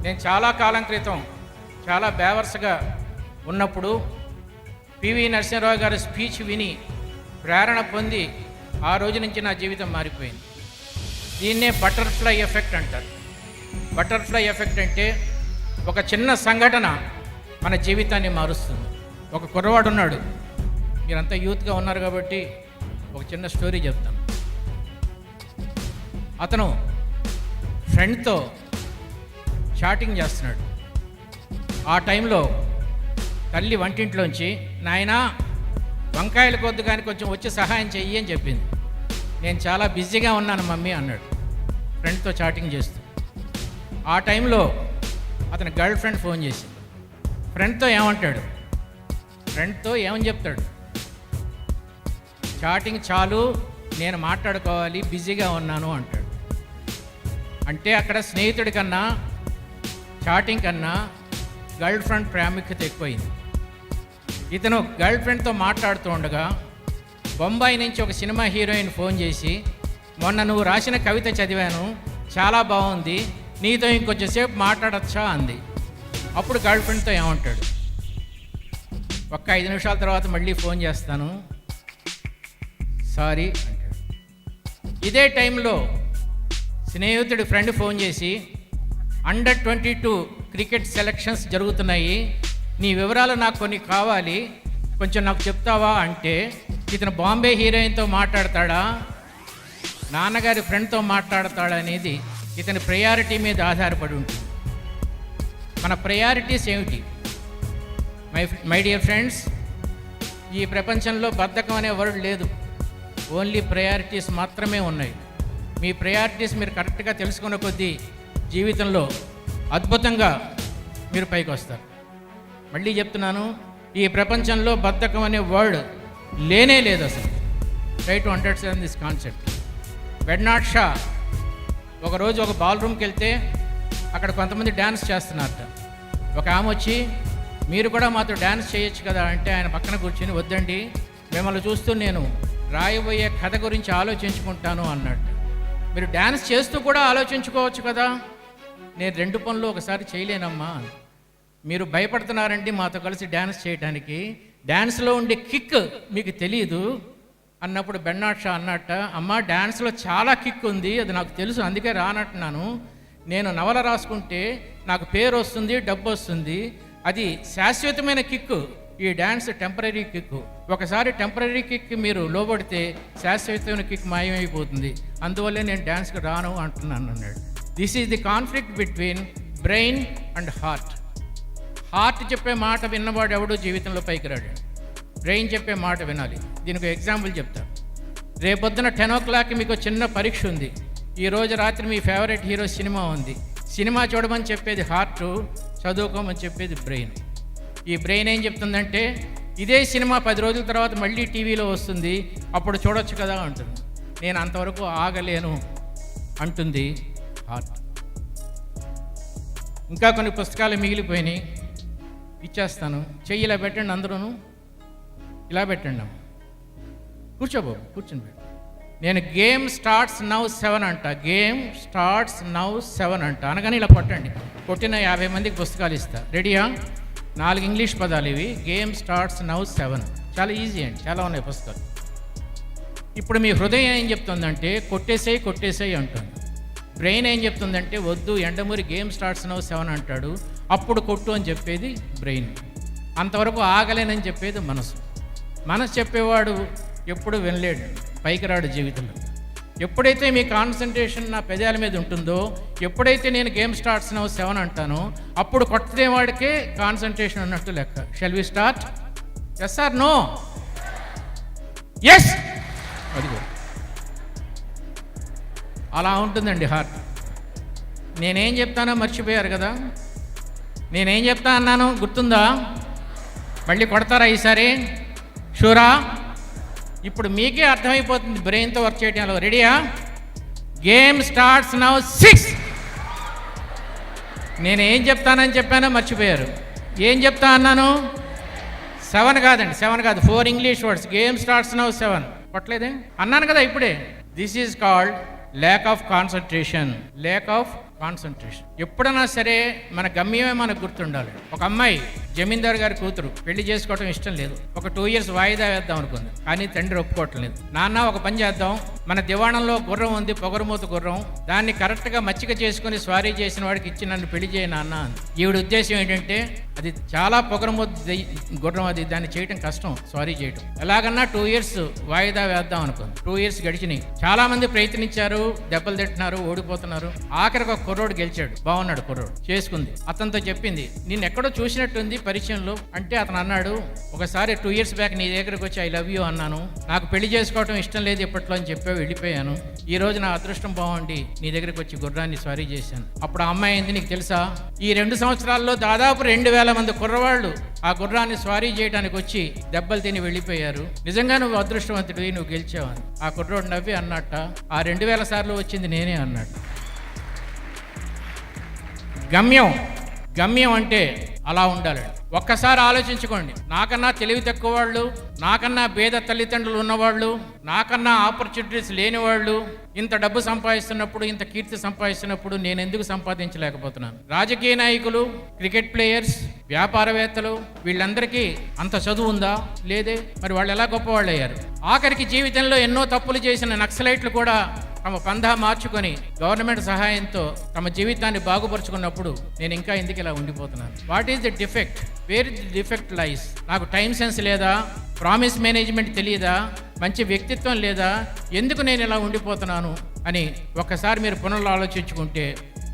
నేను చాలా కాలం క్రితం చాలా బేవర్స్గా ఉన్నప్పుడు పివి నరసింహరావు గారి స్పీచ్ విని ప్రేరణ పొంది ఆ రోజు నుంచి నా జీవితం మారిపోయింది. దీన్నే బటర్ఫ్లై ఎఫెక్ట్ అంటారు. బటర్ఫ్లై ఎఫెక్ట్ అంటే ఒక చిన్న సంఘటన మన జీవితాన్ని మారుస్తుంది. ఒక కుర్రవాడు ఉన్నాడు, మీరంతా యూత్గా ఉన్నారు కాబట్టి ఒక చిన్న స్టోరీ చెప్తాను. అతను ఫ్రెండ్తో చాటింగ్ చేస్తున్నాడు. ఆ టైంలో తల్లి వంటింట్లోంచి, నాయనా వంకాయల కొద్దు కానీ కొంచెం వచ్చి సహాయం చెయ్యి అని చెప్పింది. నేను చాలా బిజీగా ఉన్నాను మమ్మీ అన్నాడు ఫ్రెండ్తో చాటింగ్ చేస్తూ. ఆ టైంలో అతని గర్ల్ ఫ్రెండ్ ఫోన్ చేసింది. ఫ్రెండ్తో ఏమంటాడు? ఫ్రెండ్తో ఏమని చెప్తాడు? చాటింగ్ చాలు, నేను మాట్లాడుకోవాలి, బిజీగా ఉన్నాను అంటాడు. అంటే అక్కడ స్నేహితుడి కన్నా చాటింగ్ కన్నా గర్ల్ ఫ్రెండ్ ప్రాముఖ్యత ఎక్కువైంది. ఇతను గర్ల్ ఫ్రెండ్తో మాట్లాడుతూ ఉండగా బొంబాయి నుంచి ఒక సినిమా హీరోయిన్ ఫోన్ చేసి, మొన్న నువ్వు రాసిన కవిత చదివాను, చాలా బాగుంది, నీతో ఇంకొంచెం సేపు మాట్లాడచ్చా అంది. అప్పుడు గర్ల్ ఫ్రెండ్తో ఏమంటాడు? ఒక్క 5 నిమిషాల తర్వాత మళ్ళీ ఫోన్ చేస్తాను, సారీ అంటాడు. ఇదే టైంలో స్నేహితుడి ఫ్రెండ్ ఫోన్ చేసి, అండర్ 22 క్రికెట్ సెలక్షన్స్ జరుగుతున్నాయి, నీ వివరాలు నాకు కొన్ని కావాలి, కొంచెం నాకు చెప్తావా అంటే, ఇతను బాంబే హీరోయిన్తో మాట్లాడతాడా, నాన్నగారి ఫ్రెండ్తో మాట్లాడతాడా అనేది ఇతని ప్రయారిటీ మీద ఆధారపడి ఉంటుంది. మన ప్రయారిటీస్ ఏమిటి? మై డియర్ ఫ్రెండ్స్, ఈ ప్రపంచంలో బద్ధకం అనే వర్డ్ లేదు, ఓన్లీ ప్రయారిటీస్ మాత్రమే ఉన్నాయి. మీ ప్రయారిటీస్ మీరు కరెక్ట్గా తెలుసుకున్న కొద్దీ జీవితంలో అద్భుతంగా మీరు పైకి వస్తారు. మళ్ళీ చెప్తున్నాను, ఈ ప్రపంచంలో బద్ధకం అనే వర్డ్ లేనే లేదు అసలు. Try to understand this concept. Bernard Shah ఒకరోజు ఒక బాల్ రూమ్కి వెళ్తే అక్కడ కొంతమంది డ్యాన్స్ చేస్తున్నారట. ఒక ఆమె వచ్చి, మీరు కూడా మాతో డ్యాన్స్ చేయొచ్చు కదా అంటే ఆయన పక్కన కూర్చొని, వద్దండి, మిమ్మల్ని చూస్తూ నేను రాయబోయే కథ గురించి ఆలోచించుకుంటాను అన్నట్టు. మీరు డ్యాన్స్ చేస్తూ కూడా ఆలోచించుకోవచ్చు కదా. నేను 2 పనులు ఒకసారి చేయలేనమ్మా. మీరు భయపడుతున్నారండి మాతో కలిసి డ్యాన్స్ చేయడానికి, డ్యాన్స్లో ఉండే కిక్ మీకు తెలియదు అన్నప్పుడు బెర్నార్డ్ షా అన్నట్ట, అమ్మ డ్యాన్స్లో చాలా కిక్ ఉంది, అది నాకు తెలుసు, అందుకే రానట్టున్నాను. నేను నవల రాసుకుంటే నాకు పేరు వస్తుంది, డబ్బు వస్తుంది, అది శాశ్వతమైన కిక్, ఈ డ్యాన్స్ టెంపరీ కిక్. ఒకసారి టెంపరీ కిక్ మీరు లోబడితే శాశ్వతమైన కిక్ మాయమైపోతుంది, అందువల్లే నేను డ్యాన్స్కి రాను అంటున్నాను అన్నాడు. This is the conflict between brain and heart. Heart చెప్పే మాట విన్నవాడు ఎవడో జీవితంలో పైకి రాడు, బ్రెయిన్ చెప్పే మాట వినాలి. దీనికి ఎగ్జాంపుల్ చెప్తా. రేపొద్దున 10 o'clock మీకు చిన్న పరీక్ష ఉంది, ఈరోజు రాత్రి మీ ఫేవరెట్ హీరో సినిమా ఉంది, సినిమా చూడమని చెప్పేది హార్ట్, చదువుకోమని చెప్పేది బ్రెయిన్. ఈ బ్రెయిన్ ఏం చెప్తుందంటే, ఇదే సినిమా 10 రోజుల తర్వాత మళ్ళీ టీవీలో వస్తుంది, అప్పుడు చూడొచ్చు కదా అంటుంది. నేను అంతవరకు ఆగలేను అంటుంది హార్ట్. ఇంకా కొన్ని పుస్తకాలు మిగిలిపోయినాయి, ఇచ్చేస్తాను, చెయ్యి ఇలా పెట్టండి, అందరూ ఇలా పెట్టండి, కూర్చోబాబు, కూర్చొని పెట్టు. నేను గేమ్ స్టార్ట్స్ నౌ 7 అంట, గేమ్ స్టార్ట్స్ నౌ 7 అంట అనగానే ఇలా కొట్టండి. కొట్టిన 50 మందికి పుస్తకాలు ఇస్తా. రెడీయా? 4 ఇంగ్లీష్ పదాలు ఇవి. Game starts now 7. చాలా ఈజీ అండి, చాలా ఉన్నాయి పుస్తకాలు. ఇప్పుడు మీ హృదయం ఏం చెప్తుందంటే కొట్టేసేయి కొట్టేసేయి అంటుంది. బ్రెయిన్ ఏం చెప్తుందంటే వద్దు, ఎండమూరి గేమ్ స్టార్ట్స్ నౌ 7 అంటాడు, అప్పుడు కొట్టు అని చెప్పేది బ్రెయిన్. అంతవరకు ఆగలేనని చెప్పేది మనసు. మనసు చెప్పేవాడు ఎప్పుడు వినలేడు, పైకి రాడు జీవితంలో. ఎప్పుడైతే మీ కాన్సన్ట్రేషన్ నా పెదాల మీద ఉంటుందో, ఎప్పుడైతే నేను గేమ్ స్టార్ట్స్ నౌ 7 అంటానో, అప్పుడు కొట్టేవాడికే కాన్సన్ట్రేషన్ ఉన్నట్టు లెక్క. Shall we start? Yes or no? Yes. అదిగో అలా ఉంటుందండి హార్ట్. నేనేం చెప్తానో మర్చిపోయారు కదా. నేనేం చెప్తా అన్నాను గుర్తుందా? మళ్ళీ కొడతారా ఈసారి? షూరా? ఇప్పుడు మీకే అర్థమైపోతుంది బ్రెయిన్తో వర్క్ చేయడంలో. రెడీయా? Game starts now 6. నేను ఏం చెప్తానని చెప్పానో మర్చిపోయారు. ఏం చెప్తా అన్నాను? 7 కాదండి, 7 కాదు, 4 English words. Game starts now 7. కొట్టలేదే? అన్నాను కదా ఇప్పుడే. This is called lack of concentration. Lack of concentration. ఎప్పుడైనా సరే మన గమ్యమే మనకు గుర్తుండాలి. ఒక అమ్మాయి జమీందార్ గారి కూతురు పెళ్లి చేసుకోవడం ఇష్టం లేదు. ఒక 2 years వాయిదా వేద్దాం అనుకుంది, కానీ తండ్రి ఒప్పుకోవటం లేదు. నాన్న ఒక పని చేద్దాం, మన దివాణంలో గుర్రం ఉంది, పొగరమూత గుర్రం, దాన్ని కరెక్ట్గా మచ్చిక చేసుకుని స్వారీ చేసిన వాడికి ఇచ్చి నన్ను పెళ్లి చేయ నాన్న అంది. ఈవిడ ఉద్దేశం ఏంటంటే అది చాలా పొగరమూత గుర్రం, అది దాన్ని చేయటం కష్టం, స్వారీ చేయటం. ఎలాగన్నా 2 years వాయిదా వేద్దాం అనుకుంది. 2 years గడిచినాయి. చాలా మంది ప్రయత్నించారు, దెబ్బలు తింటున్నారు, ఓడిపోతున్నారు. ఆఖరికి ఒక కుర్రోడు గెలిచాడు, బాగున్నాడు కుర్రోడు, చేసుకుంది. అతనితో చెప్పింది, నేను ఎక్కడో చూసినట్టుంది పరిచయంలో. అంటే అతను అన్నాడు, ఒకసారి 2 years బ్యాక్ నీ దగ్గరకు వచ్చి ఐ లవ్ యూ అన్నాను, నాకు పెళ్లి చేసుకోవటం ఇష్టం లేదు ఇప్పట్లో అని చెప్పావు, వెళ్ళిపోయాను. ఈ రోజు నా అదృష్టం బాగుండి నీ దగ్గరికి వచ్చి గుర్రాన్ని స్వారీ చేశాను. అప్పుడు ఆ అమ్మాయి ఏంది, నీకు తెలుసా, ఈ 2 సంవత్సరాల్లో దాదాపు 2000 మంది కుర్రవాళ్ళు ఆ గుర్రాన్ని స్వారీ చేయడానికి వచ్చి దెబ్బలు తిని వెళ్ళిపోయారు. నిజంగా నువ్వు అదృష్టవంతుడివి, నువ్వు గెలిచావని. ఆ కుర్రోడు నవ్వి అన్నట్ట, ఆ 2000 సార్లు వచ్చింది నేనే అన్నట్టు. గమ్యం అంటే అలా ఉండాలి. ఒక్కసారి ఆలోచించుకోండి. నాకన్నా తెలివి తక్కువ వాళ్ళు, నాకన్నా పేద తల్లిదండ్రులు ఉన్నవాళ్ళు, నాకన్నా ఆపర్చునిటీస్ లేని వాళ్ళు ఇంత డబ్బు సంపాదిస్తున్నప్పుడు, ఇంత కీర్తి సంపాదిస్తున్నప్పుడు నేను ఎందుకు సంపాదించలేకపోతున్నాను? రాజకీయ నాయకులు, క్రికెట్ ప్లేయర్స్, వ్యాపారవేత్తలు, వీళ్ళందరికీ అంత చదువు ఉందా? లేదే. మరి వాళ్ళు ఎలా గొప్పవాళ్ళు అయ్యారు? ఆఖరికి జీవితంలో ఎన్నో తప్పులు చేసిన నక్సలైట్లు కూడా తమ పందా మార్చుకొని గవర్నమెంట్ సహాయంతో తమ జీవితాన్ని బాగుపరుచుకున్నప్పుడు నేను ఇంకా ఎందుకు ఇలా ఉండిపోతున్నాను? What is the defect? Where is the defect lies? నాకు టైం సెన్స్ లేదా? ప్రామిస్ మేనేజ్మెంట్ తెలియదా? మంచి వ్యక్తిత్వం లేదా? ఎందుకు నేను ఇలా ఉండిపోతున్నాను అని ఒక్కసారి మీరు పునరాలోచించుకుంటే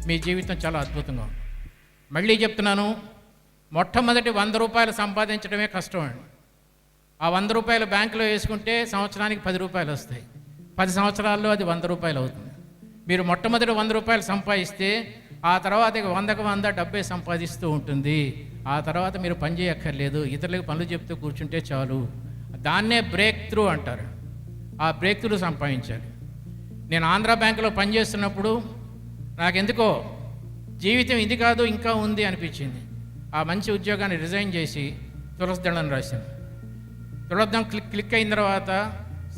మీ జీవితం చాలా అద్భుతంగా ఉంది. మళ్ళీ చెప్తున్నాను, మొట్టమొదటి 100 రూపాయలు సంపాదించడమే కష్టం అండి. ఆ 100 రూపాయలు బ్యాంకులో వేసుకుంటే సంవత్సరానికి 10 రూపాయలు వస్తాయి. 10 సంవత్సరాల్లో అది 100 రూపాయలు అవుతుంది. మీరు మొట్టమొదటి 100 రూపాయలు సంపాదిస్తే ఆ తర్వాత 100కు 100 డబ్బే సంపాదిస్తూ ఉంటుంది. ఆ తర్వాత మీరు పని చేయక్కర్లేదు, ఇతరులకు పనులు చెప్తూ కూర్చుంటే చాలు. దాన్నే బ్రేక్ త్రూ అంటారు. ఆ బ్రేక్ త్రూ సంపాదించాలి. నేను ఆంధ్ర బ్యాంకులో పనిచేస్తున్నప్పుడు నాకెందుకో జీవితం ఇది కాదు ఇంకా ఉంది అనిపించింది. ఆ మంచి ఉద్యోగాన్ని రిజైన్ చేసి తులసిదళం రాశాను. తులసిదళం క్లిక్ అయిన తర్వాత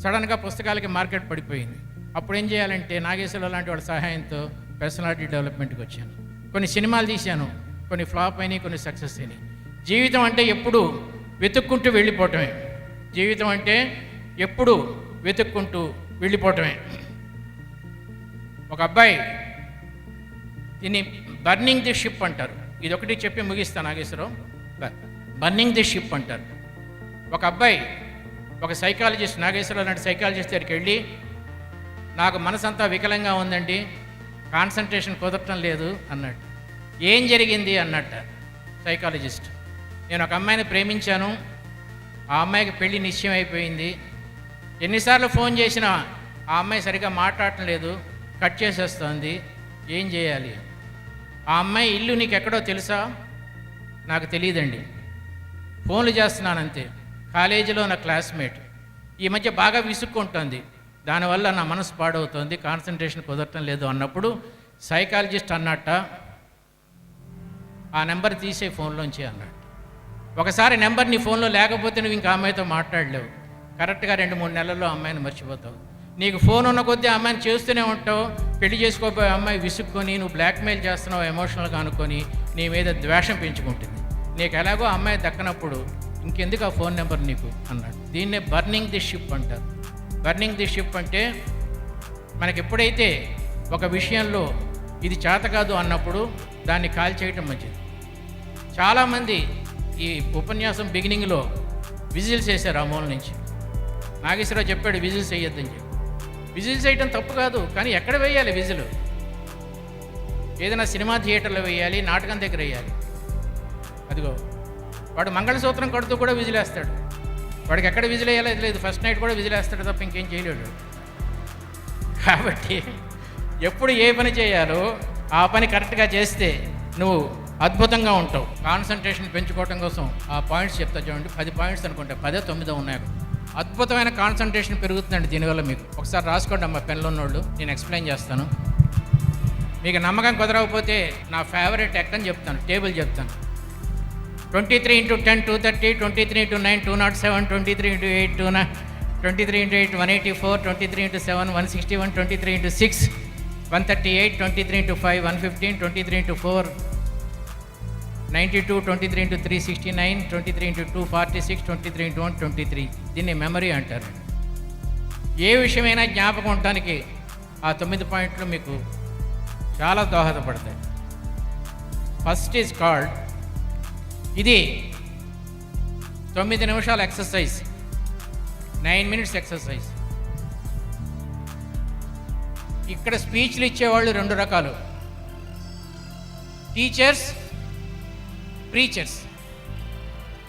సడన్గా పుస్తకాలకి మార్కెట్ పడిపోయింది. అప్పుడు ఏం చేయాలంటే నాగేశ్వరరావు లాంటి వాళ్ళ సహాయంతో పర్సనాలిటీ డెవలప్మెంట్కి వచ్చాను. కొన్ని సినిమాలు తీశాను, కొన్ని ఫ్లాప్ అయినాయి, కొన్ని సక్సెస్ అయినాయి. జీవితం అంటే ఎప్పుడు వెతుక్కుంటూ వెళ్ళిపోవటమే. జీవితం అంటే ఎప్పుడు వెతుక్కుంటూ వెళ్ళిపోవటమే. ఒక అబ్బాయి, దీన్ని బర్నింగ్ ది షిప్ అంటారు. ఇది ఒకటి చెప్పి ముగిస్తాను నాగేశ్వరరావు. బర్నింగ్ ది షిప్ అంటారు. ఒక అబ్బాయి ఒక సైకాలజిస్ట్, నాగేశ్వరరావు లాంటి సైకాలజిస్ట్ దగ్గరికి వెళ్ళి, నాకు మనసంతా వికలంగా ఉందండి, కాన్సన్ట్రేషన్ కుదరటం లేదు అన్నాడు. ఏం జరిగింది అన్నట్ట సైకాలజిస్ట్. నేను ఒక అమ్మాయిని ప్రేమించాను, ఆ అమ్మాయికి పెళ్లి నిశ్చయం అయిపోయింది. ఎన్నిసార్లు ఫోన్ చేసినా ఆ అమ్మాయి సరిగ్గా మాట్లాడటం లేదు, కట్ చేసేస్తుంది. ఏం చేయాలి? ఆ అమ్మాయి ఇల్లు నీకు ఎక్కడో తెలుసా? నాకు తెలియదండి, ఫోన్లు చేస్తున్నానంతే. కాలేజీలో నా క్లాస్మేట్, ఈ మధ్య బాగా విసుక్కుంటుంది, దానివల్ల నా మనసు పాడవుతుంది, కాన్సన్ట్రేషన్ కుదరటం లేదు అన్నప్పుడు సైకాలజిస్ట్ అన్నట్ట, ఆ నెంబర్ తీసే ఫోన్లోంచి అన్నాడు. ఒకసారి నెంబర్ నీ ఫోన్లో లేకపోతే నువ్వు ఇంకా అమ్మాయితో మాట్లాడలేవు. కరెక్ట్గా 2-3 నెలల్లో అమ్మాయిని మర్చిపోతావు. నీకు ఫోన్ ఉన్న కొద్దీ అమ్మాయిని చేస్తూనే ఉంటావు. పెళ్లి చేసుకోబోయే అమ్మాయి విసుక్కొని నువ్వు బ్లాక్మెయిల్ చేస్తున్నావు ఎమోషనల్గా అనుకొని నీ మీద ద్వేషం పెంచుకుంటుంది. నీకు ఎలాగో అమ్మాయి దక్కనప్పుడు ఇంకెందుకు ఆ ఫోన్ నెంబర్ నీకు అన్నాడు. దీన్నే బర్నింగ్ ది షిప్ అంటారు. బర్నింగ్ ది షిప్ అంటే మనకి ఎప్పుడైతే ఒక విషయంలో ఇది చేత కాదు అన్నప్పుడు దాన్ని కాల్ చేయటం మంచిది. చాలామంది ఈ ఉపన్యాసం బిగినింగ్లో విజిల్స్ వేశారు ఆ మూల నుంచి. నాగేశ్వరరావు చెప్పాడు విజిల్స్ వేయొద్దని చెప్పి. విజిల్స్ వేయటం తప్పు కాదు, కానీ ఎక్కడ వేయాలి విజిల్? ఏదైనా సినిమా థియేటర్లో వేయాలి, నాటకం దగ్గర వేయాలి. అదిగో వాడు మంగళసూత్రం కడుతూ కూడా విజిలేస్తాడు. వాడికి ఎక్కడ విజిల్ వేయాలో లేదు, ఫస్ట్ నైట్ కూడా విజిలేస్తాడు తప్ప ఇంకేం చేయలేడు. కాబట్టి ఎప్పుడు ఏ పని చేయాలో ఆ పని కరెక్ట్గా చేస్తే నువ్వు అద్భుతంగా ఉంటావు. కాన్సన్ట్రేషన్ పెంచుకోవడం కోసం ఆ పాయింట్స్ చెప్తా చూడండి. 10 పాయింట్స్ అనుకుంటే 10 9 ఉన్నాయి. అద్భుతమైన కాన్సన్ట్రేషన్ పెరుగుతుందండి దీనివల్ల. మీకు ఒకసారి రాసుకోండి అమ్మ, పెన్లో ఉన్నోళ్ళు, నేను ఎక్స్ప్లెయిన్ చేస్తాను. మీకు నమ్మకం కుదరకపోతే నా ఫేవరెట్ ఎక్కని చెప్తాను, టేబుల్ చెప్తాను. 23 × 10 230, 23 × 9 207, 23 × 8 23 × 8 184, 23 × 7 161, 23 × 6 138, 23 into 5, 115, 23 into 4, 92, 23 into 3, 69, 23 into 2, 46, 23 into 1, 23. దీన్ని మెమరీ అంటారు. ఏ విషయమైనా జ్ఞాపకం ఉండటానికి ఆ 9 పాయింట్లు మీకు చాలా దోహదపడతాయి. ఫస్ట్ ఈజ్ కాల్డ్, ఇది 9 నిమిషాల ఎక్సర్సైజ్, 9 minutes ఎక్సర్సైజ్. ఇక్కడ స్పీచ్లు ఇచ్చేవాళ్ళు 2 రకాలు, టీచర్స్, ప్రీచర్స్.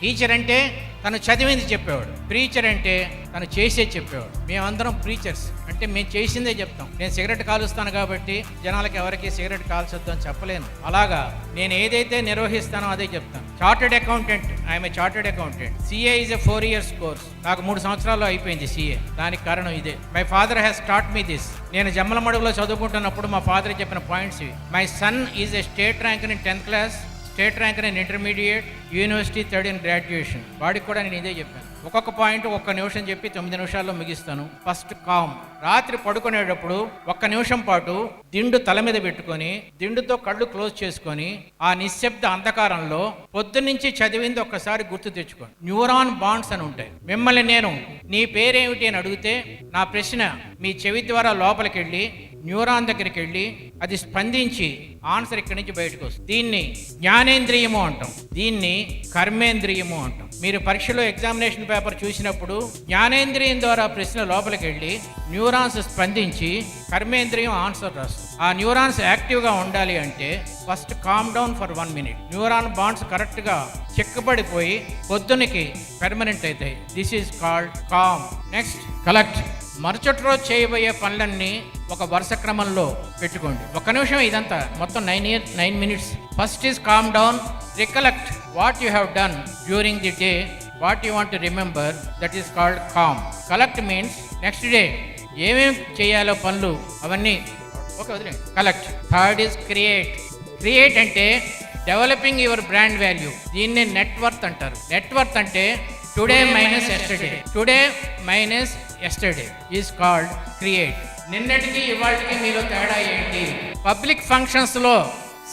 టీచర్ అంటే తను చదివింది చెప్పేవాడు, ప్రీచర్ అంటే తను చేసేది చెప్పేవాడు. మేమందరం ప్రీచర్స్ అంటే మేము చేసిందే చెప్తాం. నేను సిగరెట్ కాలుస్తాను కాబట్టి జనాలకి ఎవరికి సిగరెట్ కాల్చొద్దు అని చెప్పలేను. అలాగా నేను ఏదైతే నిర్వహిస్తానో అదే చెప్తాను. Chartered accountant, I'm a chartered accountant. CA is a 4 years course. నాకు 3 సంవత్సరాల్లో అయిపోయింది సిఏ. దానికి కారణం ఇదే. My father has taught me this. నేను జమ్మలమడుగులో చదువుకుంటున్నప్పుడు మా ఫాదర్ చెప్పిన పాయింట్స్ ఇవి. My son is a state ranker in 10th class, state ranker in intermediate, university 3rd in graduation. వాడికి కూడా నేను ఇదే చెప్పాను. ఒక్కొక్క పాయింట్ 1 నిమిషం చెప్పి 9 నిమిషాల్లో ముగిస్తాను. First calm. రాత్రి పడుకునేటప్పుడు 1 నిమిషం పాటు దిండు తల మీద పెట్టుకొని, దిండుతో కళ్ళు క్లోజ్ చేసుకొని, ఆ నిశ్శబ్ద అంధకారంలో పొద్దున్నుంచి చదివింది ఒక్కసారి గుర్తు తెచ్చుకోండి. న్యూరాన్ బాండ్స్ అని ఉంటాయి. మిమ్మల్ని నేను నీ పేరేమిటి అని అడిగితే నా ప్రశ్న మీ చెవి ద్వారా లోపలికి వెళ్ళి న్యూరాన్ దగ్గరికి వెళ్ళి అది స్పందించి ఆన్సర్ ఇక్కడి నుంచి బయటకు వస్తుంది. దీన్ని జ్ఞానేంద్రియము అంటాం, దీన్ని కర్మేంద్రియము అంటాం. మీరు పరీక్షలో ఎగ్జామినేషన్ పేపర్ చూసినప్పుడు జ్ఞానేంద్రియం ద్వారా ప్రశ్న లోపలికి వెళ్ళి న్యూరాన్స్ స్పందించి కర్మేంద్రియం ఆన్సర్ రాస్తుంది. ఆ న్యూరాన్స్ యాక్టివ్గా ఉండాలి అంటే first calm down for 1 minute. Neuron bonds కరెక్ట్గా చెక్కబడిపోయి పొద్దునకి పెర్మనెంట్ అవుతాయి. This is called calm. Next collect. మరుసటి రోజు చేయబోయే పనులన్నీ ఒక వరుస క్రమంలో పెట్టుకోండి. 1 నిమిషం ఇదంతా, మొత్తం 9 minutes. First is calm down. Recollect what you have done during the day, what you want to remember, that is called calm. Collect means next day ఏమేం చేయాలో పనులు అవన్నీ ఓకే వదిలేండి. Collect. Third is create. Create అంటే developing your brand value. దీన్ని net worth అంటారు. Net worth అంటే today minus yesterday. Today minus yesterday is called create. నిన్నటికి ఇవాళకి మీలో తేడా ఏంటి? పబ్లిక్ ఫంక్షన్స్లో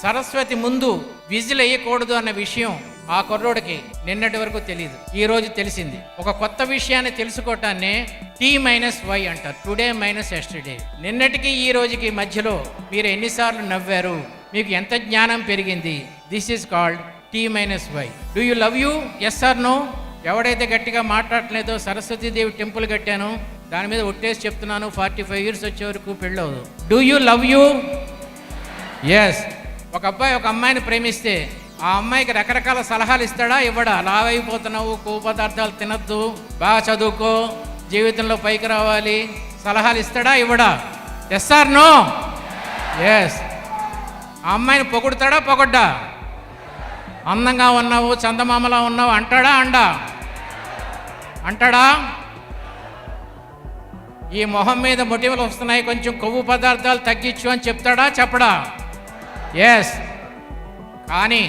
సరస్వతి ముందు విజిల్ వేయకూడదు అన్న విషయం ఆ కుర్రోడికి నిన్నటి వరకు తెలియదు, ఈ రోజు తెలిసింది. ఒక కొత్త విషయాన్ని తెలుసుకోవటాన్ని T-Y అంటారు. Today minus yesterday. నిన్నటికి ఈ రోజుకి మధ్యలో మీరు ఎన్నిసార్లు నవ్వారు, మీకు ఎంత జ్ఞానం పెరిగింది, this is called T-Y. Do you love you? Yes or no? ఎవడైతే గట్టిగా మాట్లాడలేదో, సరస్వతీదేవి టెంపుల్ కట్టాను దాని మీద ఒట్టేసి చెప్తున్నాను, 45 years వచ్చే వరకు పెళ్ళవదు. Do you love you? Yes. ఒక అబ్బాయి ఒక అమ్మాయిని ప్రేమిస్తే ఆ అమ్మాయికి రకరకాల సలహాలు ఇస్తాడా, ఇవ్వడా? లావైపోతున్నావు, కొవ్వు పదార్థాలు తినద్దు, బాగా చదువుకో, జీవితంలో పైకి రావాలి, సలహాలు ఇస్తాడా, ఇవ్వడా? Yes or no? ఎస్. ఆ అమ్మాయిని పొగుడుతాడా, పొగడ్డా? అందంగా ఉన్నావు, చందమామలా ఉన్నావు అంటాడా, అంటాడా? ఈ మొహం మీద మొటిమలు వస్తున్నాయి, కొంచెం కొవ్వు పదార్థాలు తగ్గించు అని చెప్తాడా, చెప్పడా? ఎస్. కానీ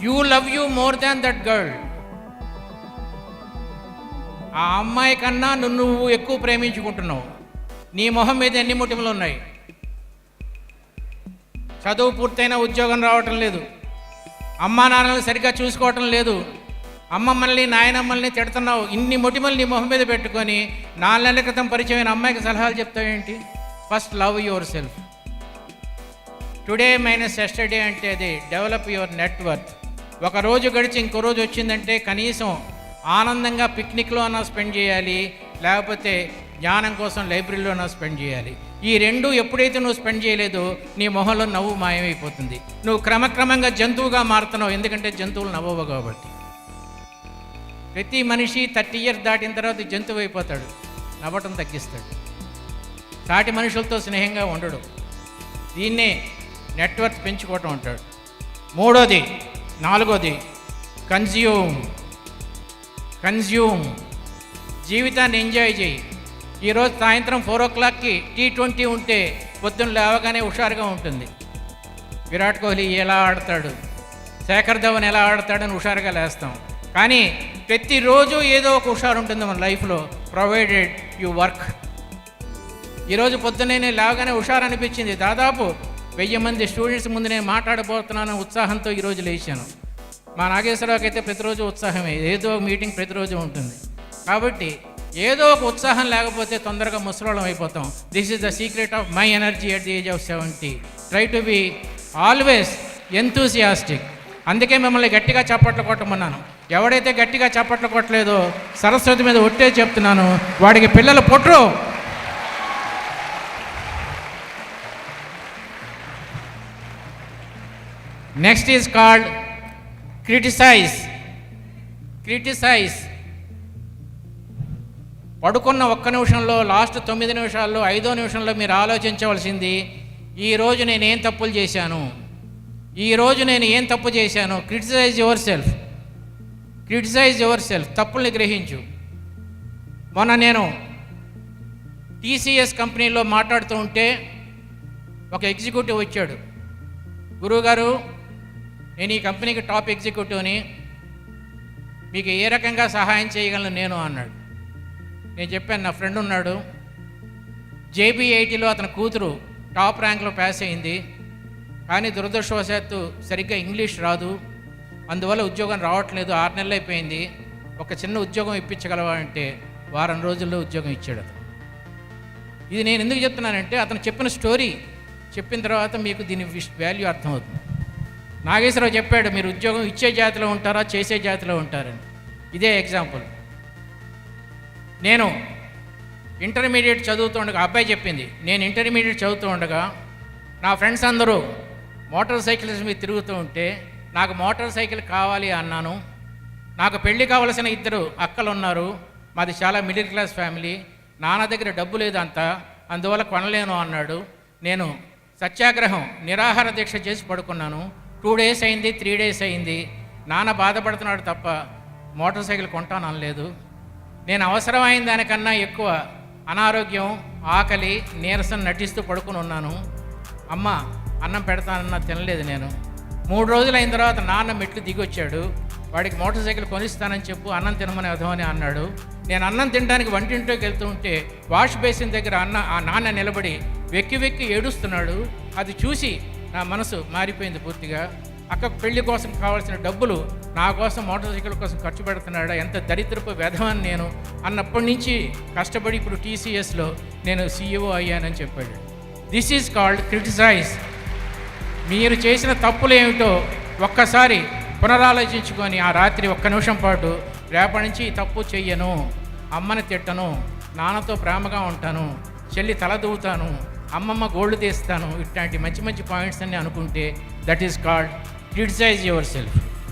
you love you more than that girl. ఆ అమ్మాయి కన్నా నువ్వు ఎక్కువ ప్రేమించుకుంటున్నావు. నీ మొహం మీద ఎన్ని మొటిమలు ఉన్నాయి? చదువు పూర్తయినా ఉద్యోగం రావటం లేదు, అమ్మా నాన్నలు సరిగ్గా చూసుకోవటం లేదు, అమ్మమ్మల్ని నాయనమ్మల్ని తిడుతున్నావు. ఇన్ని మొటిమలు నీ మొహం మీద పెట్టుకొని 4 నెలల క్రితం పరిచయమైన అమ్మాయికి సలహాలు చెప్తావేంటి? First love yourself. Today minus yesterday అంటే అది డెవలప్ యువర్ నెట్వర్త్. ఒక రోజు గడిచి ఇంకో రోజు వచ్చిందంటే కనీసం ఆనందంగా పిక్నిక్లో అన్నా స్పెండ్ చేయాలి, లేకపోతే జ్ఞానం కోసం లైబ్రరీలోనో స్పెండ్ చేయాలి. ఈ రెండు ఎప్పుడైతే నువ్వు స్పెండ్ చేయలేదో నీ మొహంలో నవ్వు మాయమైపోతుంది. నువ్వు క్రమక్రమంగా జంతువుగా మారుతున్నావు, ఎందుకంటే జంతువులు నవ్వవు కాబట్టి. ప్రతి మనిషి 30 years దాటిన తర్వాత జంతువు అయిపోతాడు, నవ్వటం తగ్గిస్తాడు, సాటి మనుషులతో స్నేహంగా ఉండడు. దీన్నే నెట్వర్క్ పెంచుకోవటం అంటాడు. 4ది కన్జ్యూమ్. జీవితాన్ని ఎంజాయ్ చేయి. ఈరోజు సాయంత్రం 4 o'clockకి T20 ఉంటే పొద్దున్న లేవగానే హుషారుగా ఉంటుంది. విరాట్ కోహ్లీ ఎలా ఆడతాడు, శేఖర్ ధవన్ ఎలా ఆడతాడని హుషారుగా లేస్తాం. కానీ ప్రతిరోజు ఏదో ఒక హుషారు ఉంటుంది మన లైఫ్లో, ప్రొవైడెడ్ యు వర్క్. ఈరోజు పొద్దున్నే నేను లేవగానే హుషారు అనిపించింది. దాదాపు 1000 మంది స్టూడెంట్స్ ముందు నేను మాట్లాడబోతున్నాను ఉత్సాహంతో ఈరోజు లేచాను. మా నాగేశ్వరరావుకి అయితే ప్రతిరోజు ఉత్సాహమే, ఏదో ఒక మీటింగ్ ప్రతిరోజు ఉంటుంది. కాబట్టి ఏదో ఒక ఉత్సాహం లేకపోతే తొందరగా ముసలోళం అయిపోతాం. This is the secret of my energy at the age of 70. Try to be always enthusiastic. అందుకే మిమ్మల్ని గట్టిగా చప్పట్లు కొట్టమన్నాను. ఎవడైతే గట్టిగా చప్పట్లు కొట్టలేదో సరస్వతి మీద ఒట్టే చెప్తున్నాను, వాడికి పిల్లలు పుట్టరు. Next is called criticise. పడుకున్న 1 నిమిషంలో, లాస్ట్ 9 నిమిషాల్లో, 5వ నిమిషంలో మీరు ఆలోచించవలసింది, ఈరోజు నేను ఏం తప్పులు చేశాను, క్రిటిసైజ్ యువర్ సెల్ఫ్. తప్పుల్ని గ్రహించు. మొన్న నేను టీసీఎస్ కంపెనీలో మాట్లాడుతూ ఉంటే ఒక ఎగ్జిక్యూటివ్ వచ్చాడు. గురువుగారు, నేను ఈ కంపెనీకి టాప్ ఎగ్జిక్యూటివ్ని, మీకు ఏ రకంగా సహాయం చేయగలను నేను అన్నాడు. నేను చెప్పాను, నా ఫ్రెండ్ ఉన్నాడు, JB80లో అతని కూతురు టాప్ ర్యాంక్లో పాస్ అయింది, కానీ దురదృష్టవశాత్తు సరిగ్గా ఇంగ్లీష్ రాదు, అందువల్ల ఉద్యోగం రావట్లేదు, 6 నెలలు అయిపోయింది, ఒక చిన్న ఉద్యోగం ఇప్పించగలవా అంటే వారం రోజుల్లో ఉద్యోగం ఇచ్చాడు అతను. ఇది నేను ఎందుకు చెప్తున్నానంటే, అతను చెప్పిన స్టోరీ చెప్పిన తర్వాత మీకు దీని వాల్యూ అర్థమవుతుంది. నాగేశ్వరరావు చెప్పాడు, మీరు ఉద్యోగం ఇచ్చే జాతిలో ఉంటారా, చేసే జాతిలో ఉంటారని. ఇదే ఎగ్జాంపుల్. నేను ఇంటర్మీడియట్ చదువుతుండగా, అబ్బాయి చెప్పింది, నేను ఇంటర్మీడియట్ చదువుతూ ఉండగా నా ఫ్రెండ్స్ అందరూ మోటార్ సైకిల్స్ మీద తిరుగుతూ ఉంటే నాకు మోటార్ సైకిల్ కావాలి అన్నాను. నాకు పెళ్లి కావలసిన 2 అక్కలు ఉన్నారు, మాది చాలా మిడిల్ క్లాస్ ఫ్యామిలీ, నాన్న దగ్గర డబ్బు లేదు అంతా, అందువల్ల కొనలేను అన్నాడు. నేను సత్యాగ్రహం, నిరాహార దీక్ష చేసి పడుకున్నాను. 2 డేస్ అయింది, 3 డేస్ అయింది, నాన్న బాధపడుతున్నాడు తప్ప మోటార్ సైకిల్ కొంటాను అనలేదు. నేను అవసరమైన దానికన్నా ఎక్కువ అనారోగ్యం, ఆకలి, నీరసం నటిస్తూ పడుకుని ఉన్నాను. అమ్మ అన్నం పెడతానన్నా తినలేదు నేను. 3 రోజులు అయిన తర్వాత నాన్న మెట్లు దిగొచ్చాడు. వాడికి మోటార్ సైకిల్ కొనిస్తానని చెప్పు, అన్నం తినమని అర్థమని అన్నాడు. నేను అన్నం తినడానికి వంటింట్లోకి వెళ్తూ ఉంటే వాష్ బేసిన్ దగ్గర ఆ నాన్న నిలబడి వెక్కి ఏడుస్తున్నాడు. అది చూసి నా మనసు మారిపోయింది పూర్తిగా. అక్కకు పెళ్లి కోసం కావాల్సిన డబ్బులు నా కోసం మోటార్ సైకిల్ కోసం ఖర్చు పెడుతున్నాడా, ఎంత దరిద్రపు వ్యధమని నేను అన్నప్పటి నుంచి కష్టపడి ఇప్పుడు టీసీఎస్లో నేను CEO అయ్యానని చెప్పాడు. This is called criticise. మీరు చేసిన తప్పులు ఏమిటో ఒక్కసారి పునరాలోచించుకొని ఆ రాత్రి 1 నిమిషం పాటు రేపటి నుంచి ఈ తప్పు చెయ్యను, అమ్మని తిట్టను, నాన్నతో ప్రేమగా ఉంటాను, చెల్లి తల దూవుతాను, అమ్మమ్మ గోల్డ్ తీస్తాను, ఇట్లాంటి మంచి పాయింట్స్ అన్నీ అనుకుంటే that is called criticise your self.